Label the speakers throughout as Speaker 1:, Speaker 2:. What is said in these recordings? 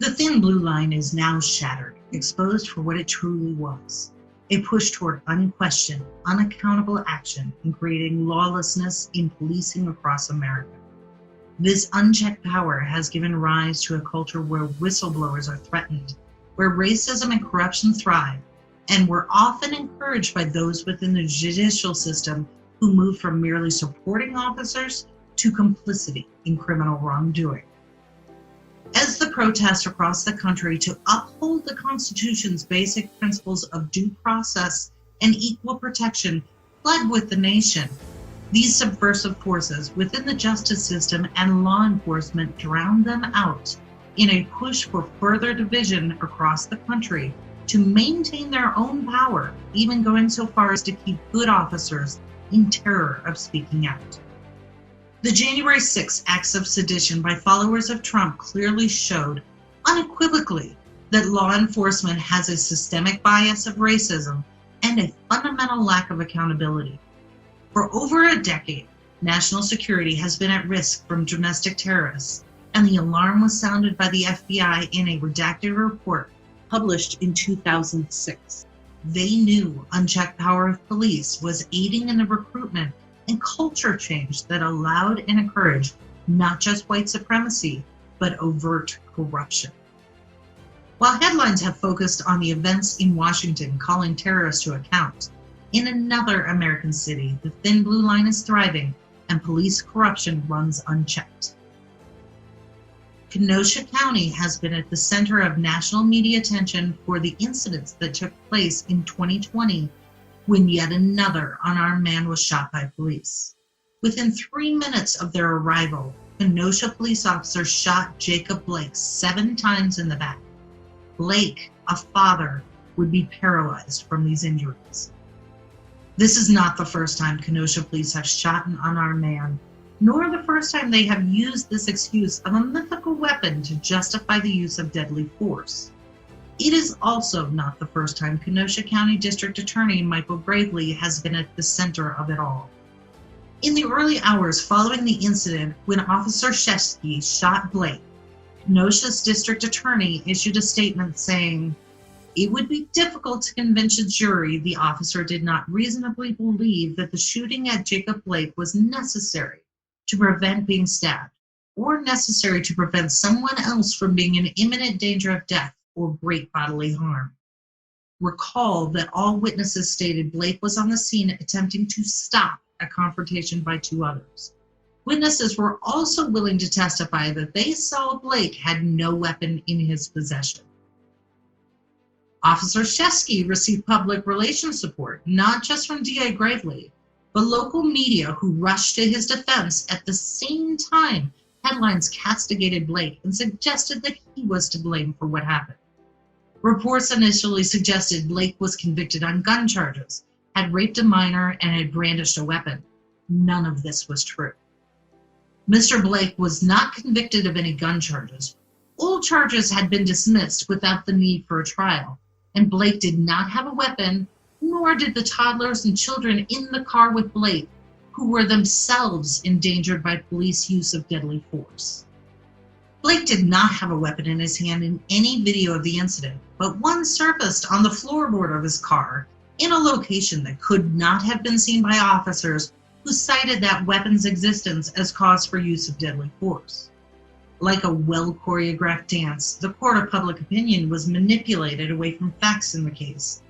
Speaker 1: The thin blue line is now shattered, exposed for what it truly was: a push toward unquestioned, unaccountable action in creating lawlessness in policing across America. This unchecked power has given rise to a culture where whistleblowers are threatened, where racism and corruption thrive, and we're often encouraged by those within the judicial system who move from merely supporting officers to complicity in criminal wrongdoing. As the protests across the country to uphold the Constitution's basic principles of due process and equal protection fled with the nation, these subversive forces within the justice system and law enforcement drowned them out in a push for further division across the country to maintain their own power, even going so far as to keep good officers in terror of speaking out. The January 6 acts of sedition by followers of Trump clearly showed unequivocally that law enforcement has a systemic bias of racism and a fundamental lack of accountability. For over a decade, national security has been at risk from domestic terrorists, and the alarm was sounded by the FBI in a redacted report published in 2006. They knew unchecked power of police was aiding in the recruitment and culture change that allowed and encouraged not just white supremacy, but overt corruption. While headlines have focused on the events in Washington calling terrorists to account, in another American city, the thin blue line is thriving and police corruption runs unchecked. Kenosha County has been at the center of national media attention for the incidents that took place in 2020 when yet another unarmed man was shot by police. Within 3 minutes of their arrival, Kenosha police officers shot Jacob Blake 7 times in the back. Blake, a father, would be paralyzed from these injuries. This is not the first time Kenosha police have shot an unarmed man, nor the first time they have used this excuse of a mythical weapon to justify the use of deadly force. It is also not the first time Kenosha County District Attorney Michael Gravely has been at the center of it all. In the early hours following the incident when Officer Shesky shot Blake, Kenosha's district attorney issued a statement saying, "It would be difficult to convince a jury the officer did not reasonably believe that the shooting at Jacob Blake was necessary to prevent being stabbed, or necessary to prevent someone else from being in imminent danger of death or great bodily harm." Recall that all witnesses stated Blake was on the scene attempting to stop a confrontation by 2 others. Witnesses were also willing to testify that they saw Blake had no weapon in his possession. Officer Shesky received public relations support, not just from DA Gravely, but local media who rushed to his defense at the same time headlines castigated Blake and suggested that he was to blame for what happened. Reports initially suggested Blake was convicted on gun charges, had raped a minor, and had brandished a weapon. None of this was true. Mr. Blake was not convicted of any gun charges. All charges had been dismissed without the need for a trial, and Blake did not have a weapon, nor did the toddlers and children in the car with Blake, who were themselves endangered by police use of deadly force. Blake did not have a weapon in his hand in any video of the incident, but one surfaced on the floorboard of his car in a location that could not have been seen by officers who cited that weapon's existence as cause for use of deadly force. Like a well-choreographed dance, the court of public opinion was manipulated away from facts in the case.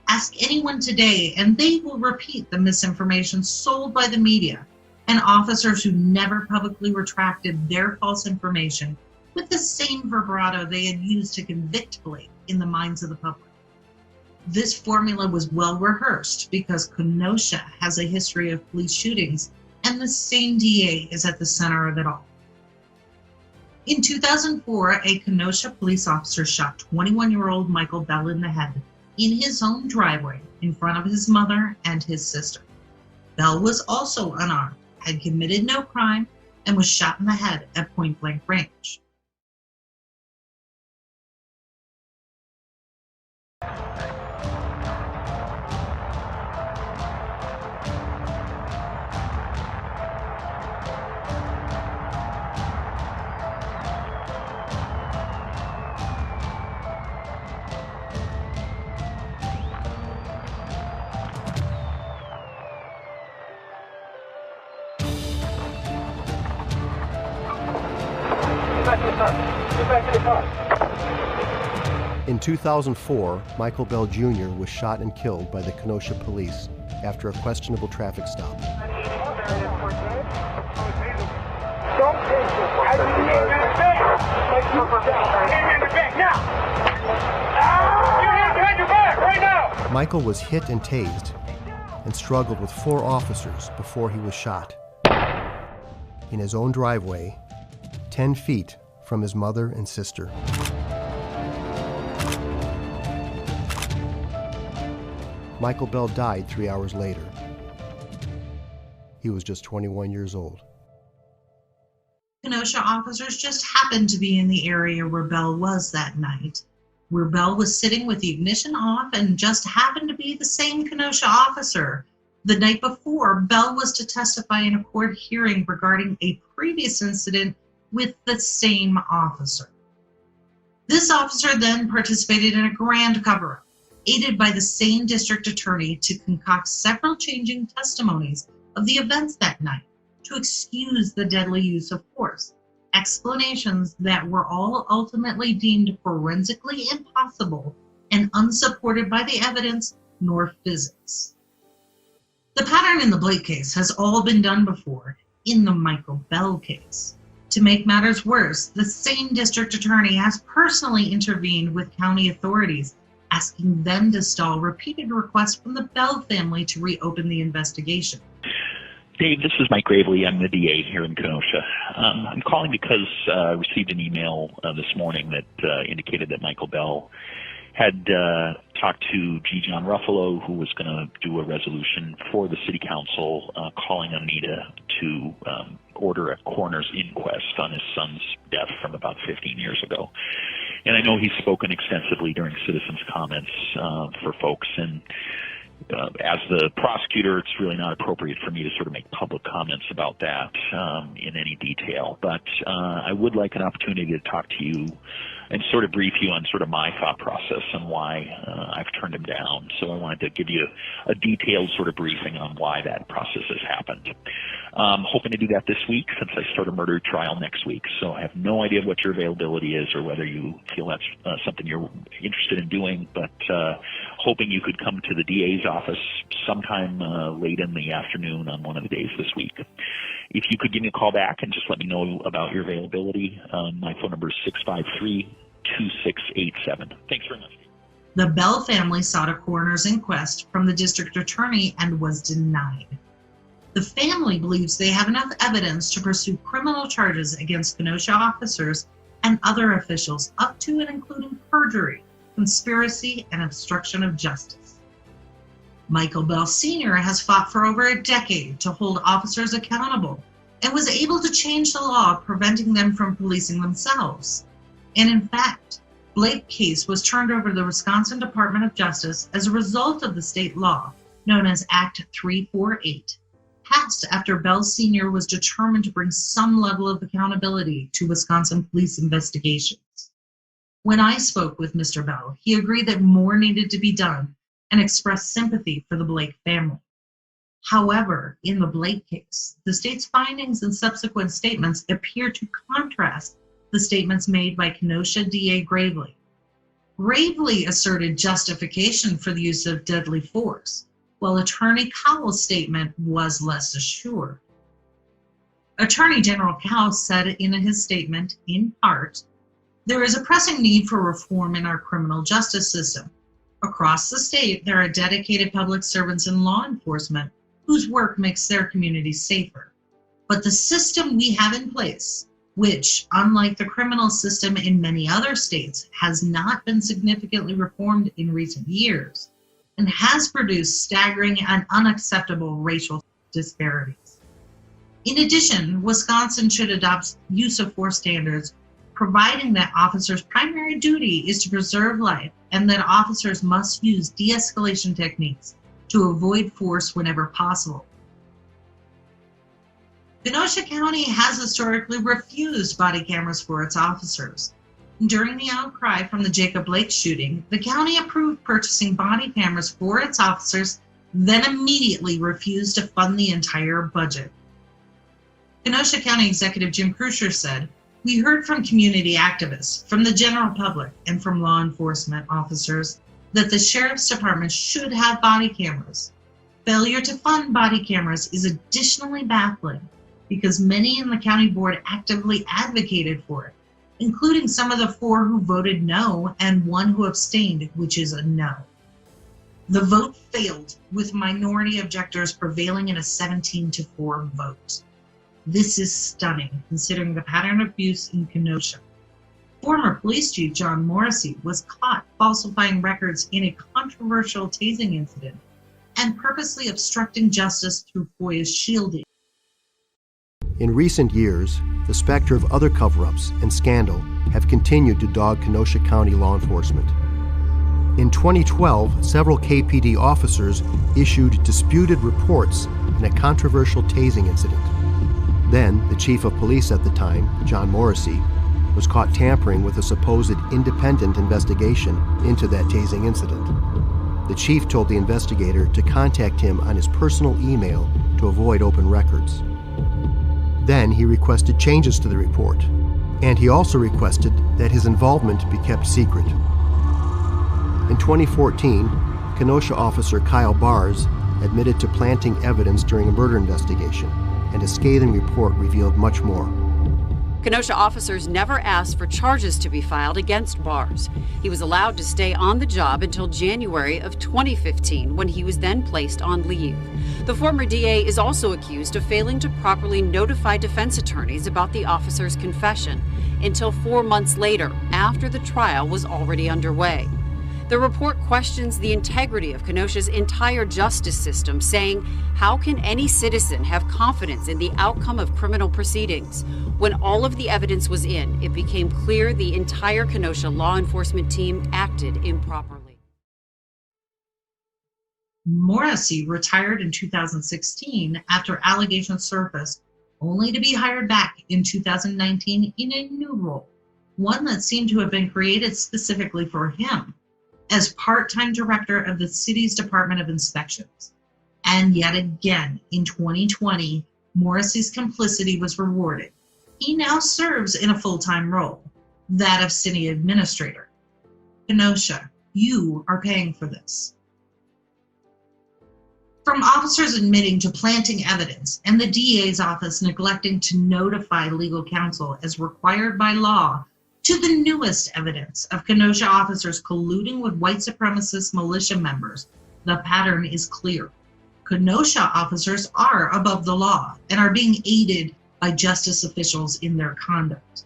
Speaker 1: Ask anyone today, and they will repeat the misinformation sold by the media and officers who never publicly retracted their false information with the same vibrato they had used to convict Blake in the minds of the public. This formula was well rehearsed because Kenosha has a history of police shootings, and the same DA is at the center of it all. In 2004, a Kenosha police officer shot 21-year-old Michael Bell in the head in his own driveway in front of his mother and his sister. Bell was also unarmed, had committed no crime, and was shot in the head at point-blank range.
Speaker 2: back to the car.
Speaker 3: In 2004, Michael Bell Jr. was shot and killed by the Kenosha police after a questionable traffic stop.
Speaker 2: Don't take this. I need you in the back. You in the back now. You need to your back right now.
Speaker 3: Michael was hit and tased and struggled with 4 officers before he was shot. In his own driveway, 10 feet from his mother and sister. Michael Bell died 3 hours later. He was just 21 years old.
Speaker 1: Kenosha officers just happened to be in the area where Bell was that night, where Bell was sitting with the ignition off and just happened to be the same Kenosha officer. The night before, Bell was to testify in a court hearing regarding a previous incident with the same officer. This officer then participated in a grand cover-up, aided by the same district attorney, to concoct several changing testimonies of the events that night to excuse the deadly use of force, explanations that were all ultimately deemed forensically impossible and unsupported by the evidence nor physics. The pattern in the Blake case has all been done before in the Michael Bell case. To make matters worse, the same district attorney has personally intervened with county authorities, asking them to stall repeated requests from the Bell family to reopen the investigation.
Speaker 4: Dave, this is Mike Gravely. I'm the DA here in Kenosha. I'm calling because I received an email this morning that indicated that Michael Bell had talked to G. John Ruffalo, who was going to do a resolution for the city council calling on me to order a coroner's inquest on his son's death from about 15 years ago. And I know he's spoken extensively during citizens' comments for folks, and as the prosecutor, it's really not appropriate for me to sort of make public comments about that in any detail. But I would like an opportunity to talk to you and sort of brief you on sort of my thought process and why I've turned him down. So I wanted to give you a detailed sort of briefing on why that process has happened. Hoping to do that this week since I start a murder trial next week. So I have no idea what your availability is or whether you feel that's something you're interested in doing, but hoping you could come to the DA's office sometime late in the afternoon on one of the days this week. If you could give me a call back and just let me know about your availability, my phone number is 653-2687. Thanks very much.
Speaker 1: The Bell family sought a coroner's inquest from the district attorney and was denied. The family believes they have enough evidence to pursue criminal charges against Kenosha officers and other officials, up to and including perjury, conspiracy, and obstruction of justice. Michael Bell Sr. has fought for over a decade to hold officers accountable and was able to change the law preventing them from policing themselves. And in fact, Blake case was turned over to the Wisconsin Department of Justice as a result of the state law known as Act 348, passed after Bell Sr. was determined to bring some level of accountability to Wisconsin police investigations. When I spoke with Mr. Bell, he agreed that more needed to be done and expressed sympathy for the Blake family. However, in the Blake case, the state's findings and subsequent statements appear to contrast the statements made by Kenosha DA Gravely. Gravely asserted justification for the use of deadly force, while Attorney Cowell's statement was less assured. Attorney General Cowell said in his statement, in part, "There is a pressing need for reform in our criminal justice system. Across the state, there are dedicated public servants in law enforcement whose work makes their communities safer. But the system we have in place, which, unlike the criminal system in many other states, has not been significantly reformed in recent years, and has produced staggering and unacceptable racial disparities. In addition, Wisconsin should adopt use of force standards, providing that officers' primary duty is to preserve life and that officers must use de-escalation techniques to avoid force whenever possible." Kenosha County has historically refused body cameras for its officers. During the outcry from the Jacob Blake shooting, the county approved purchasing body cameras for its officers, then immediately refused to fund the entire budget. Kenosha County Executive Jim Crucher said, We heard from community activists, from the general public, and from law enforcement officers that the sheriff's department should have body cameras. Failure to fund body cameras is additionally baffling because many in the county board actively advocated for it, including some of the 4 who voted no and 1 who abstained, which is a no. The vote failed, with minority objectors prevailing in a 17-4 vote. This is stunning, considering the pattern of abuse in Kenosha. Former police chief John Morrissey was caught falsifying records in a controversial tasing incident and purposely obstructing justice through FOIA's shielding.
Speaker 3: In recent years, the specter of other cover-ups and scandal have continued to dog Kenosha County law enforcement. In 2012, several KPD officers issued disputed reports in a controversial tasing incident. Then, the chief of police at the time, John Morrissey, was caught tampering with a supposed independent investigation into that tasing incident. The chief told the investigator to contact him on his personal email to avoid open records. Then he requested changes to the report, and he also requested that his involvement be kept secret. In 2014, Kenosha officer Kyle Bars admitted to planting evidence during a murder investigation, and a scathing report revealed much more.
Speaker 5: Kenosha officers never asked for charges to be filed against Bars. He was allowed to stay on the job until January of 2015, when he was then placed on leave. The former DA is also accused of failing to properly notify defense attorneys about the officer's confession until 4 months later, after the trial was already underway. The report questions the integrity of Kenosha's entire justice system, saying, how can any citizen have confidence in the outcome of criminal proceedings? When all of the evidence was in, it became clear the entire Kenosha law enforcement team acted improperly.
Speaker 1: Morrissey retired in 2016 after allegations surfaced, only to be hired back in 2019 in a new role, one that seemed to have been created specifically for him, as part-time director of the city's Department of Inspections. And yet again, in 2020, Morrissey's complicity was rewarded. He now serves in a full-time role, that of city administrator. Kenosha, you are paying for this. From officers admitting to planting evidence and the DA's office neglecting to notify legal counsel as required by law, to the newest evidence of Kenosha officers colluding with white supremacist militia members, the pattern is clear. Kenosha officers are above the law and are being aided by justice officials in their conduct.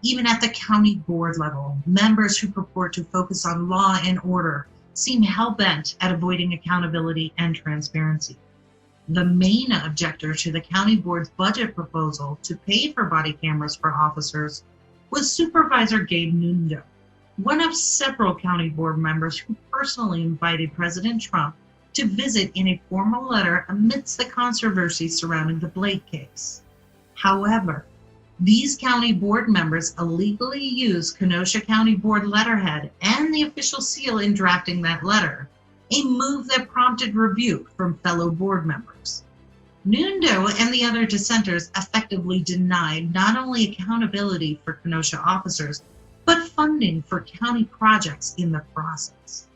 Speaker 1: Even at the county board level, members who purport to focus on law and order seem hell-bent at avoiding accountability and transparency. The main objector to the county board's budget proposal to pay for body cameras for officers was Supervisor Gabe Nundo, one of several county board members who personally invited President Trump to visit in a formal letter amidst the controversy surrounding the Blake case. However, these county board members illegally used Kenosha County Board letterhead and the official seal in drafting that letter, a move that prompted rebuke from fellow board members. Nundo and the other dissenters effectively denied not only accountability for Kenosha officers, but funding for county projects in the process.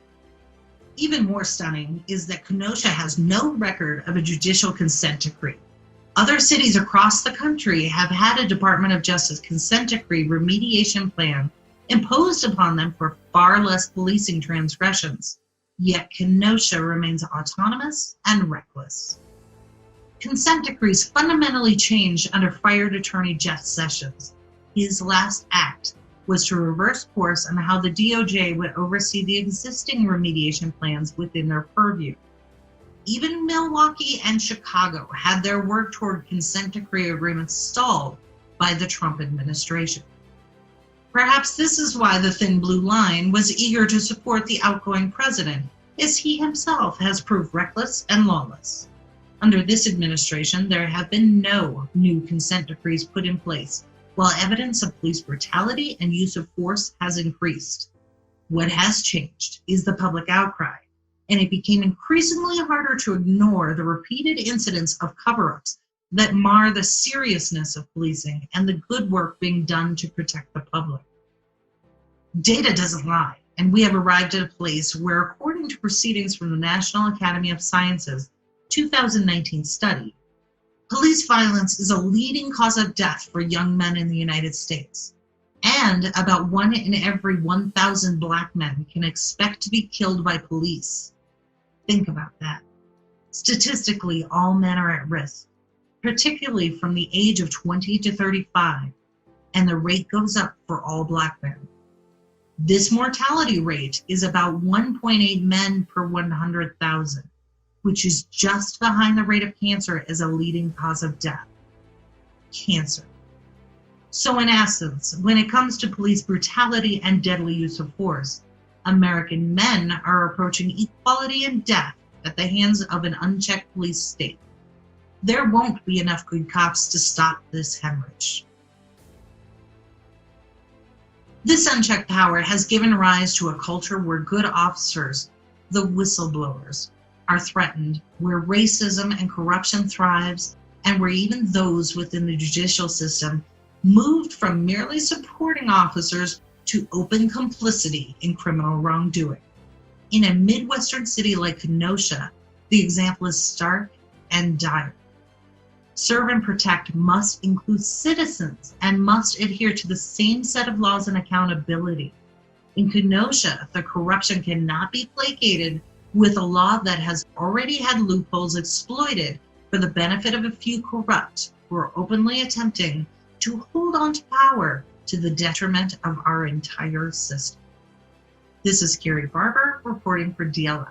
Speaker 1: Even more stunning is that Kenosha has no record of a judicial consent decree. Other cities across the country have had a Department of Justice consent decree remediation plan imposed upon them for far less policing transgressions, yet Kenosha remains autonomous and reckless. Consent decrees fundamentally changed under fired attorney Jeff Sessions. His last act was to reverse course on how the DOJ would oversee the existing remediation plans within their purview. Even Milwaukee and Chicago had their work toward consent decree agreements stalled by the Trump administration. Perhaps this is why the Thin Blue Line was eager to support the outgoing president, as he himself has proved reckless and lawless. Under this administration, there have been no new consent decrees put in place, while evidence of police brutality and use of force has increased. What has changed is the public outcry, and it became increasingly harder to ignore the repeated incidents of cover-ups that mar the seriousness of policing and the good work being done to protect the public. Data doesn't lie, and we have arrived at a place where, according to proceedings from the National Academy of Sciences 2019 study, police violence is a leading cause of death for young men in the United States, and about 1 in every 1,000 Black men can expect to be killed by police. Think about that. Statistically, all men are at risk, particularly from the age of 20 to 35, and the rate goes up for all Black men. This mortality rate is about 1.8 men per 100,000, which is just behind the rate of cancer as a leading cause of death. Cancer. So in essence, when it comes to police brutality and deadly use of force, American men are approaching equality in death at the hands of an unchecked police state. There won't be enough good cops to stop this hemorrhage. This unchecked power has given rise to a culture where good officers, the whistleblowers, are threatened, where racism and corruption thrives, and where even those within the judicial system moved from merely supporting officers to open complicity in criminal wrongdoing. In a Midwestern city like Kenosha, the example is stark and dire. Serve and protect must include citizens and must adhere to the same set of laws and accountability. In Kenosha, the corruption cannot be placated with a law that has already had loopholes exploited for the benefit of a few corrupt who are openly attempting to hold on to power to the detriment of our entire system. This is Carrie Barber reporting for DLF.